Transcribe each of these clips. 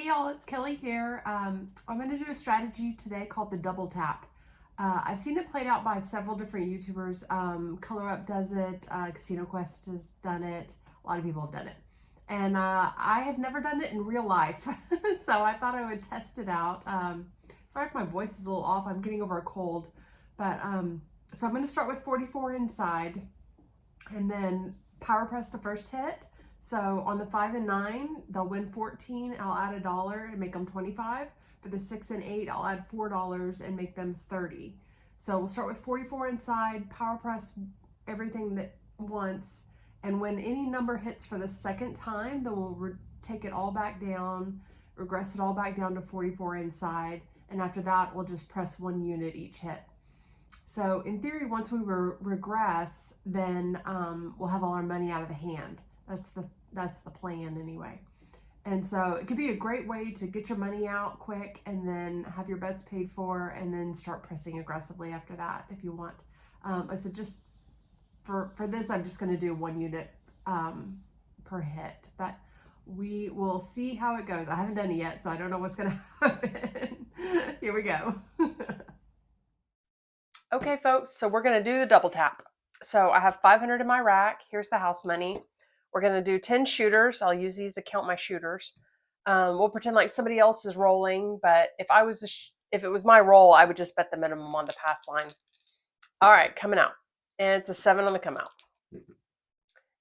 Hey y'all, it's Kelly here. I'm going to do a strategy today called the double tap. I've seen it played out by several different YouTubers. Color Up does it, Casino Quest has done it, a lot of people have done it. And I have never done it in real life, so I thought I would test it out. Sorry if my voice is a little off, I'm getting over a cold. But so I'm going to start with 44 inside and then power press the first hit. So on the 5 and 9, they'll win 14. I'll add $1 and make them 25. For the 6 and 8, I'll add $4 and make them 30. So we'll start with 44 inside, power press everything that once, and when any number hits for the second time, then we'll take it all back down, regress it all back down to 44 inside, and after that, we'll just press 1 unit each hit. So in theory, once we regress, then we'll have all our money out of the hand. That's the plan anyway. And so it could be a great way to get your money out quick and then have your bets paid for and then start pressing aggressively after that if you want. So just for this, I'm just going to do 1 unit per hit, but we will see how it goes. I haven't done it yet, so I don't know what's going to happen. Here we go. Okay, folks, so we're going to do the double tap. So I have 500 in my rack. Here's the house money. We're going to do 10 shooters. I'll use these to count my shooters. We'll pretend like somebody else is rolling, but if it was my roll, I would just bet the minimum on the pass line. All right, coming out. And it's a 7 on the come out.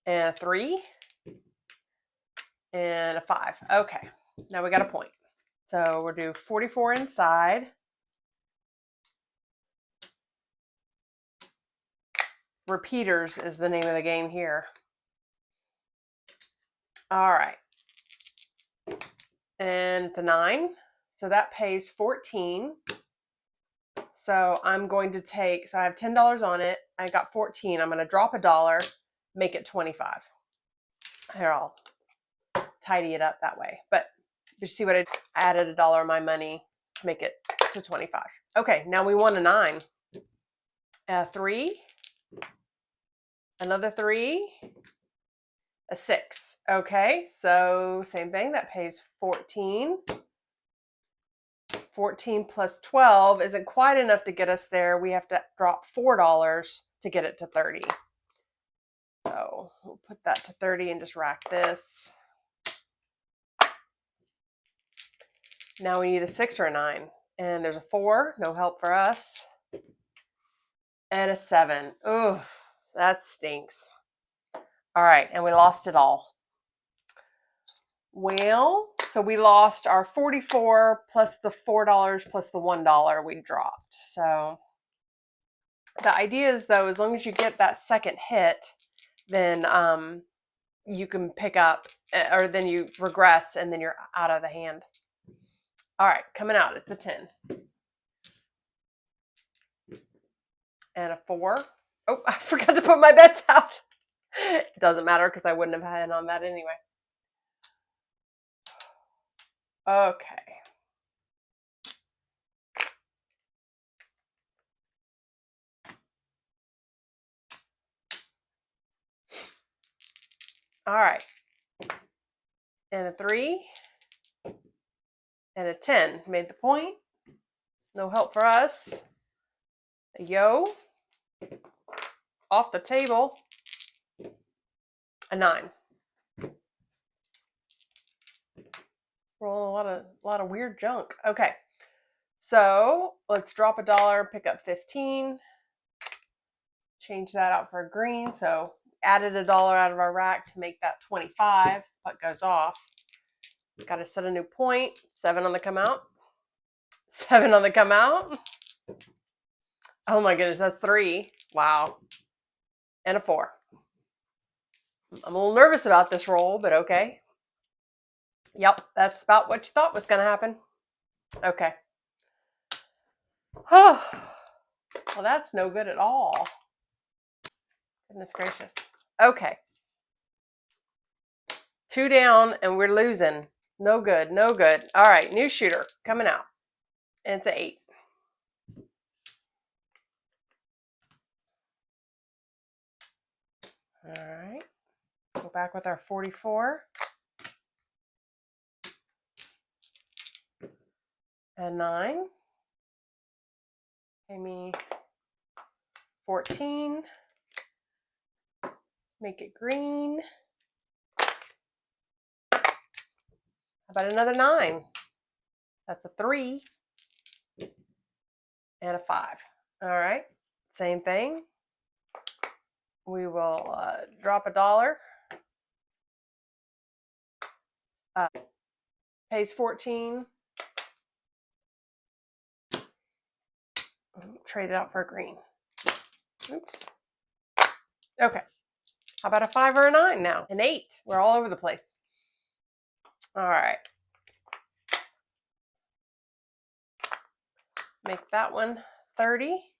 And a 3. And a 5. Okay, now we got a point. So we'll do 44 inside. Repeaters is the name of the game here. All right. And the 9. So that pays 14. So I'm going to take, so I have $10 on it. I got 14. I'm going to drop $1, make it 25. Here, I'll tidy it up that way. But you see what I added $1 of my money to make it to 25. Okay, now we want a 9. A 3. Another 3. A 6. Okay, so same thing. That pays 14. 14 plus 12 isn't quite enough to get us there. We have to drop $4 to get it to 30. So we'll put that to 30 and just rack this. Now we need a 6 or a 9. And there's a 4, no help for us. And a 7. Ooh, that stinks. All right, and we lost it all. Well, so we lost our 44 plus the $4 plus the $1 we dropped. So the idea is, though, as long as you get that second hit, then you can pick up, or then you regress, and then you're out of the hand. All right, coming out, it's a 10. And a 4. Oh, I forgot to put my bets out. It doesn't matter because I wouldn't have had on that anyway. Okay. All right. And a 3. And a 10. Made the point. No help for us. A yo. Off the table. A 9. Rolling a lot of weird junk. Okay. So let's drop $1, pick up 15. Change that out for a green. So added $1 out of our rack to make that 25. What goes off? Got to set a new point. 7 on the come out. 7 on the come out. Oh my goodness, that's 3. Wow. And a 4. I'm a little nervous about this roll, but okay. Yep, that's about what you thought was going to happen. Okay. Oh, well, that's no good at all. Goodness gracious. Okay. 2 down, and we're losing. No good, no good. All right, new shooter coming out. And it's an 8. All right. Go back with our 44. and 9. Pay me 14. Make it green. How about another 9? That's a 3 and a 5. All right, same thing. We will drop $1. Pays 14. Trade it out for a green. Oops. Okay. How about a 5 or a 9 now? An 8. We're all over the place. All right. Make that one 30.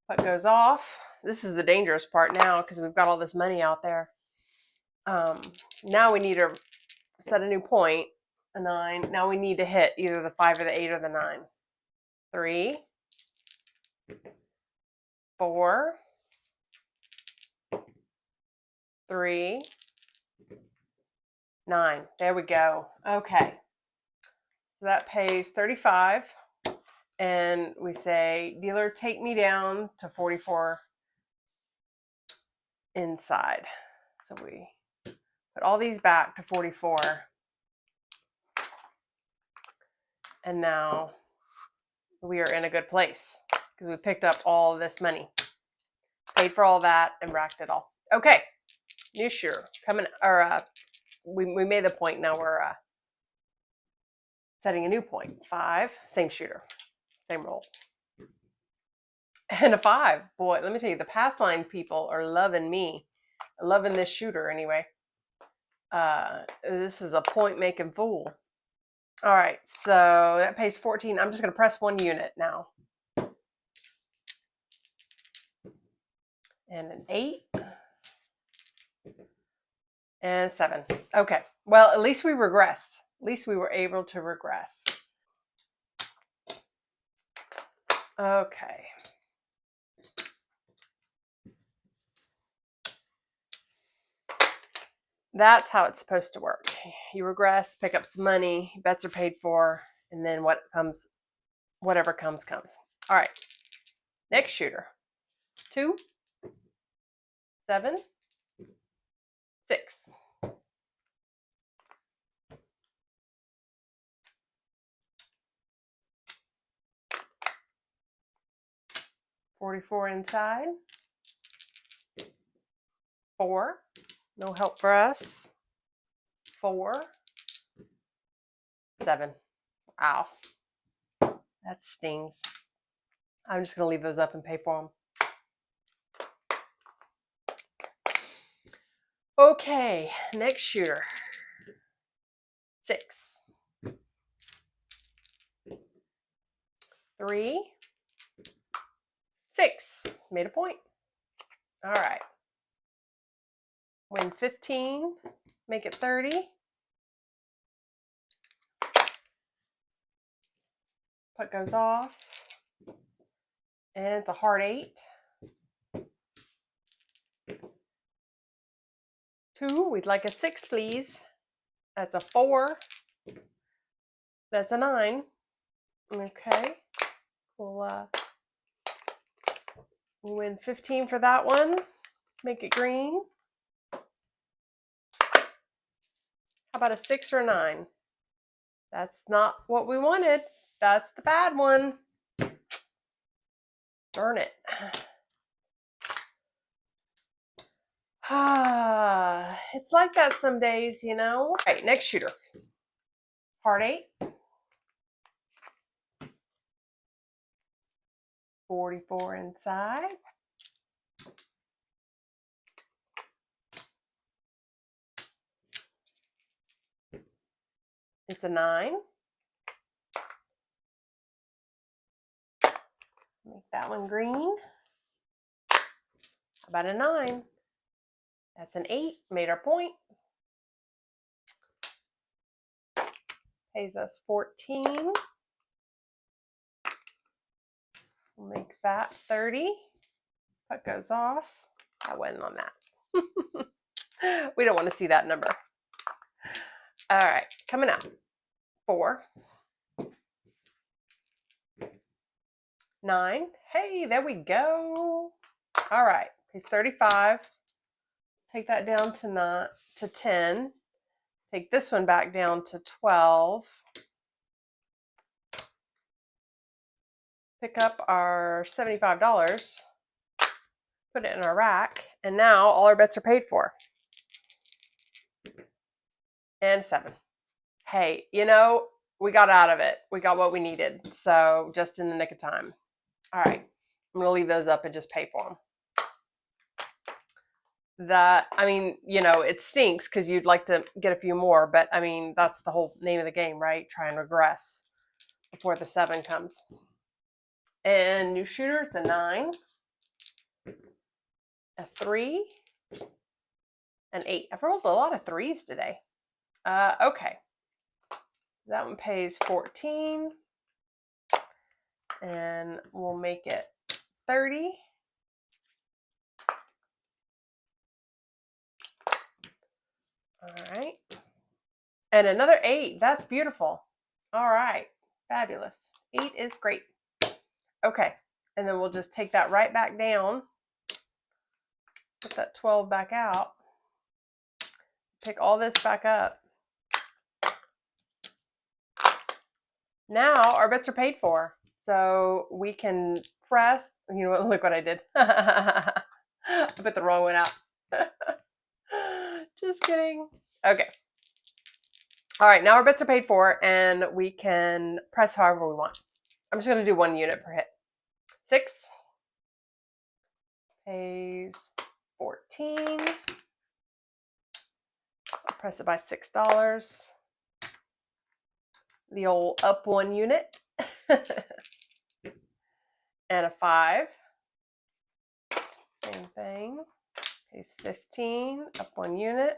What goes off? This is the dangerous part now because we've got all this money out there. Now we need to set a new point, a 9. Now we need to hit either the 5 or the 8 or the 9. 3, 4, 3, 9. There we go. Okay. So that pays 35. And we say, dealer, take me down to 44 inside. So we put all these back to 44. And now we are in a good place because we picked up all of this money. Paid for all that and racked it all. Okay. New shooter coming, or we made the point. Now we're setting a new point. 5, same shooter, same roll. And a 5. Boy, let me tell you, the pass line people are loving me. Loving this shooter anyway. This is a point making fool. All right, so that pays 14. I'm just going to press 1 unit now. And an 8. And 7. Okay, well, at least we regressed. At least we were able to regress. Okay. That's how it's supposed to work. You regress, pick up some money, bets are paid for, and then whatever comes, comes. All right. Next shooter. 2, 7, 6. $44 inside. 4. No help for us. 4. 7. Ow. That stings. I'm just going to leave those up and pay for them. Okay, next shooter. 6. 3. 6. Made a point. All right. Win 15. Make it 30. Put goes off. And it's a hard 8. 2. We'd like a 6, please. That's a 4. That's a 9. Okay. We'll win 15 for that one. Make it green. How about a 6 or a 9? That's not what we wanted. That's the bad one. Burn it. It's like that some days, you know. All right, next shooter. Hard 8. 44 inside. It's a 9. Make that one green. How about a 9? That's an 8. Made our point. Pays us 14. We'll make that 30. Put goes off. I wasn't on that. We don't want to see that number. All right, coming out. 4. 9. Hey, there we go. All right, pays 35. Take that down to 10. Take this one back down to 12. Pick up our $75. Put it in our rack, and now all our bets are paid for. And 7. Hey, you know, we got out of it. We got what we needed. So just in the nick of time. All right, I'm gonna leave those up and just pay for them. I mean, you know, it stinks because you'd like to get a few more, but I mean, that's the whole name of the game, right? Try and regress before the 7 comes. And new shooter, it's a 9, a 3, an 8. I've rolled a lot of 3s today. Okay. That one pays 14. And we'll make it 30. All right. And another 8. That's beautiful. All right. Fabulous. 8 is great. Okay. And then we'll just take that right back down. Put that 12 back out. Pick all this back up. Now our bets are paid for. So we can press. You know what? Look what I did. I put the wrong one out. Just kidding. Okay. All right, now our bets are paid for, and we can press however we want. I'm just going to do 1 unit per hit. 6 pays 14. I'll press it by $6. The old up 1 unit. And a 5. Same thing. Pays 15. Up 1 unit.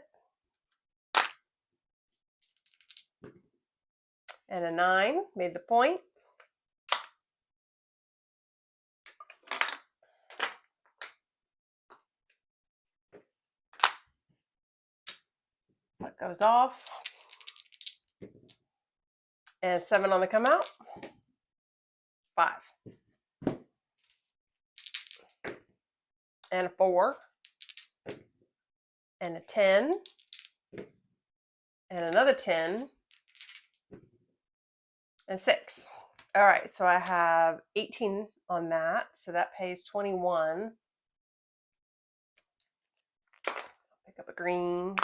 And a 9. Made the point. That goes off. And 7 on the come out. 5. And a 4. And a 10. And another 10. And 6. All right, so I have 18 on that. So that pays 21. Pick up a green.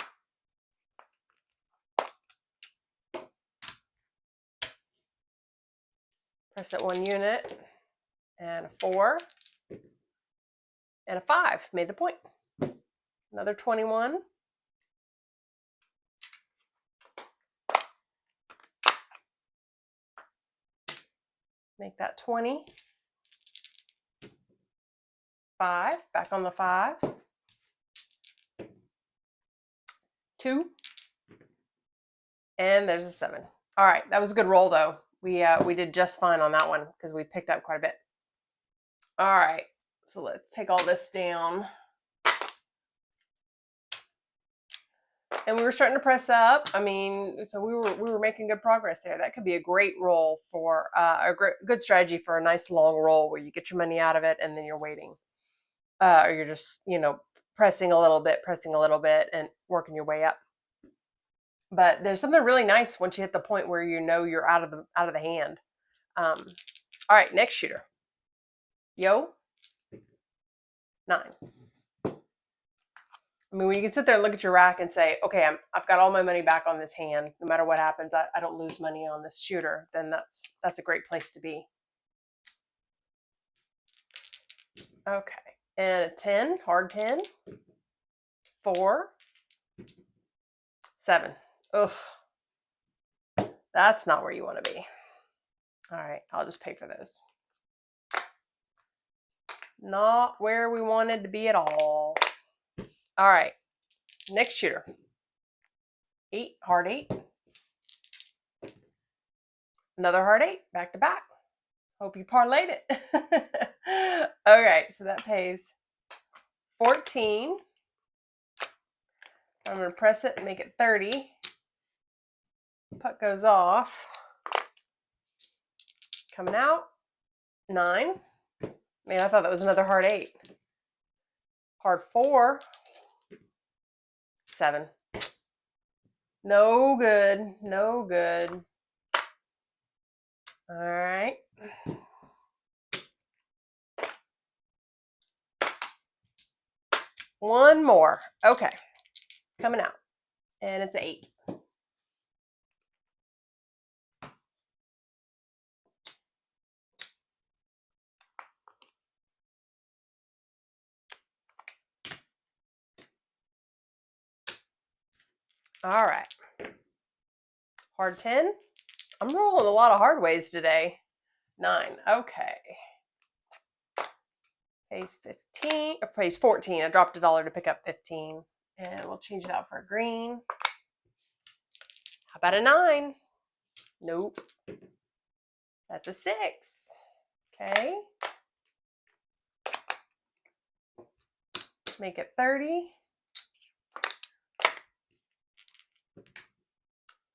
Press it 1 unit. And a 4. And a 5. Made the point. Another 21. Make that 20. 5. Back on the 5. 2. And there's a 7. All right, that was a good roll though. We did just fine on that one because we picked up quite a bit. All right, so let's take all this down. And we were starting to press up. I mean, so we were making good progress there. That could be a great roll for good strategy for a nice long roll where you get your money out of it and then you're waiting, or you're just pressing a little bit, and working your way up. But there's something really nice once you hit the point where you know you're out of the hand. All right, next shooter. Yo, 9. I mean, when you can sit there and look at your rack and say, okay, I've got all my money back on this hand. No matter what happens, I don't lose money on this shooter. Then that's a great place to be. Okay, and a 10, hard 10. 4. 7. Ugh, that's not where you want to be. All right, I'll just pay for those. Not where we wanted to be at all. All right, next shooter. 8, hard 8. Another hard 8, back to back. Hope you parlayed it. Okay, so that pays 14. I'm going to press it and make it 30. Puck goes off. Coming out, 9. Man, I thought that was another hard 8. Hard 4. 7. No good. No good. All right. One more. Okay. Coming out. And it's 8. All right. Hard 10. I'm rolling a lot of hard ways today. 9. Okay. Pays 15. Or pays 14. I dropped $1 to pick up 15. And we'll change it out for a green. How about a 9? Nope. That's a 6. Okay. Make it 30.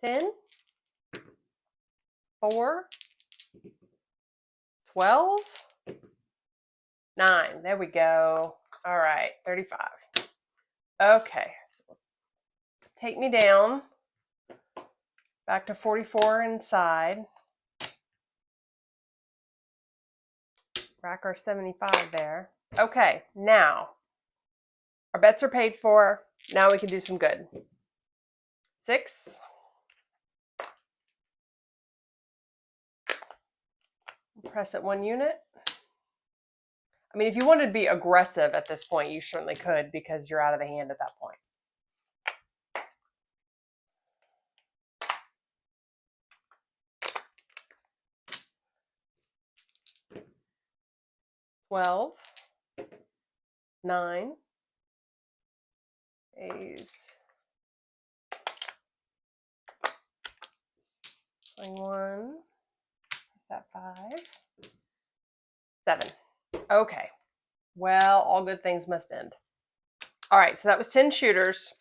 10. 4. 12. 9. There we go. All right. 35. Okay. So take me down. Back to 44 inside. Rack our 75 there. Okay. Now, our bets are paid for. Now we can do some good. 6. Press it 1 unit. I mean, if you wanted to be aggressive at this point, you certainly could because you're out of the hand at that point. $12, 9, is 21, is that 5, 7. Okay, well, all good things must end. All right, so that was 10 shooters.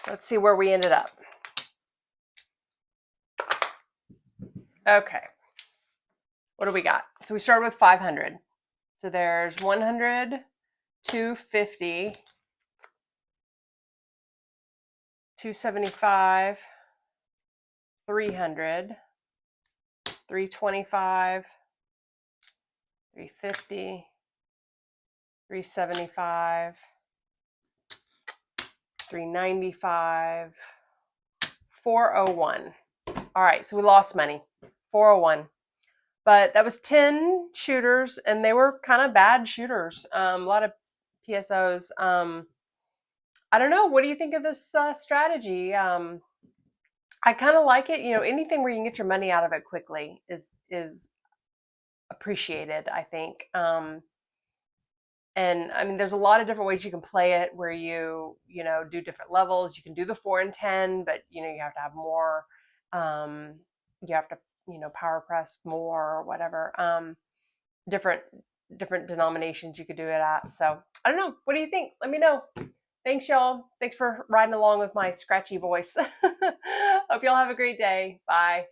Let's see where we ended up. Okay, what do we got? So we started with 500. So there's 100, 250, 275, 300, 325, 350, 375, 395, 401. All right, so we lost money. 401. But that was 10 shooters, and they were kind of bad shooters. A lot of PSOs. I don't know. What do you think of this strategy? I kind of like it. You know, anything where you can get your money out of it quickly is appreciated, I think. And I mean, there's a lot of different ways you can play it where you know, do different levels. You can do the 4 and 10, but, you know, you have to have more. You have to, you know, power press more or whatever. Different denominations you could do it at. So I don't know. What do you think? Let me know. Thanks, y'all. Thanks for riding along with my scratchy voice. Hope y'all have a great day. Bye.